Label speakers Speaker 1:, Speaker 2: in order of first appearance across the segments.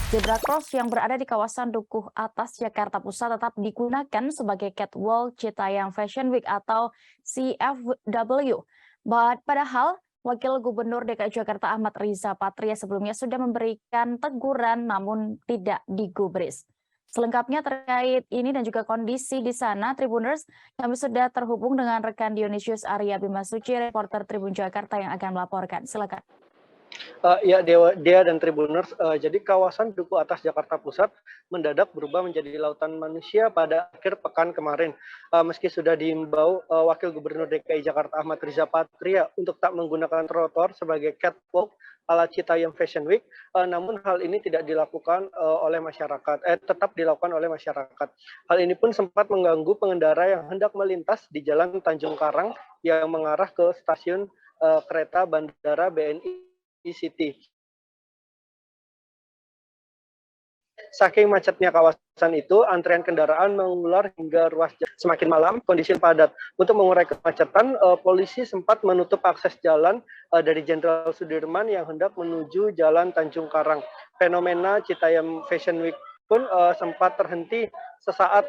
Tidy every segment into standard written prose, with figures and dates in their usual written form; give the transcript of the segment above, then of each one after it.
Speaker 1: Zebra cross yang berada di kawasan Dukuh Atas, Jakarta Pusat tetap digunakan sebagai catwalk Citayam Fashion Week atau CFW. Padahal Wakil Gubernur DKI Jakarta Ahmad Riza Patria sebelumnya sudah memberikan teguran namun tidak digubris. Selengkapnya terkait ini dan juga kondisi di sana, Tribuners, kami sudah terhubung dengan rekan Dionysius Arya Bimasuci, reporter Tribun Jakarta yang akan melaporkan. Silakan.
Speaker 2: Ya, Dea dan Tribuners, jadi kawasan Duku Atas Jakarta Pusat mendadak berubah menjadi lautan manusia pada akhir pekan kemarin. Meski sudah diimbau Wakil Gubernur DKI Jakarta Ahmad Riza Patria untuk tak menggunakan trotoar sebagai catwalk ala Citayam Fashion Week, namun hal ini tidak dilakukan oleh masyarakat, tetap dilakukan oleh masyarakat. Hal ini pun sempat mengganggu pengendara yang hendak melintas di Jalan Tanjung Karang yang mengarah ke stasiun kereta Bandara BNI City. Saking macetnya kawasan itu, antrean kendaraan mengular hingga ruas jalan. Semakin malam, kondisi padat. Untuk mengurai kemacetan, polisi sempat menutup akses jalan dari Jenderal Sudirman yang hendak menuju Jalan Tanjung Karang. Fenomena Citayam Fashion Week pun sempat terhenti sesaat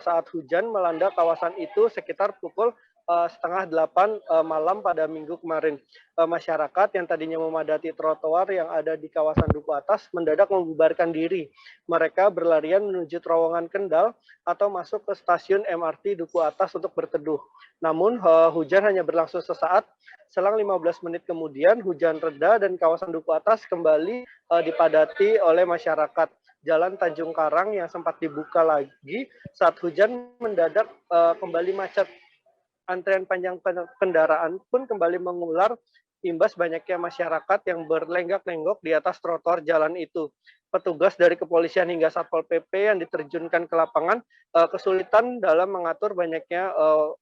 Speaker 2: saat hujan melanda kawasan itu sekitar pukul 7:30 malam pada Minggu kemarin. Masyarakat yang tadinya memadati trotoar yang ada di kawasan Duku Atas mendadak membubarkan diri. Mereka berlarian menuju terowongan Kendal atau masuk ke stasiun MRT Duku Atas untuk berteduh. Namun hujan hanya berlangsung sesaat. Selang 15 menit kemudian hujan reda dan kawasan Duku Atas kembali dipadati oleh masyarakat. Jalan Tanjung Karang yang sempat dibuka lagi saat hujan mendadak kembali macet. Antrean panjang kendaraan pun kembali mengular imbas banyaknya masyarakat yang berlenggak-lenggok di atas trotoar jalan itu. Petugas dari kepolisian hingga Satpol PP yang diterjunkan ke lapangan kesulitan dalam mengatur banyaknya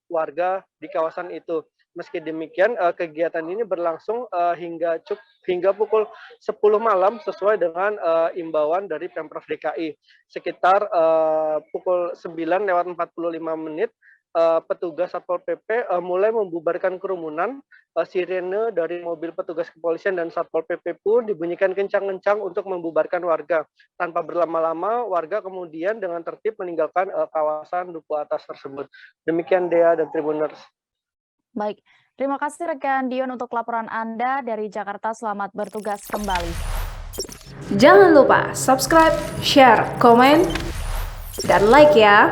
Speaker 2: warga di kawasan itu. Meski demikian, kegiatan ini berlangsung hingga pukul 10 malam sesuai dengan imbauan dari Pemprov DKI. Sekitar pukul 9:45 petugas Satpol PP mulai membubarkan kerumunan. Sirene dari mobil petugas kepolisian dan Satpol PP pun dibunyikan kencang-kencang untuk membubarkan warga. Tanpa berlama-lama, warga kemudian dengan tertib meninggalkan kawasan Duku Atas tersebut. Demikian Dea dan Tribuners.
Speaker 1: Baik, terima kasih rekan Dion untuk laporan Anda dari Jakarta. Selamat bertugas kembali.
Speaker 3: Jangan lupa subscribe, share, komen, dan like ya.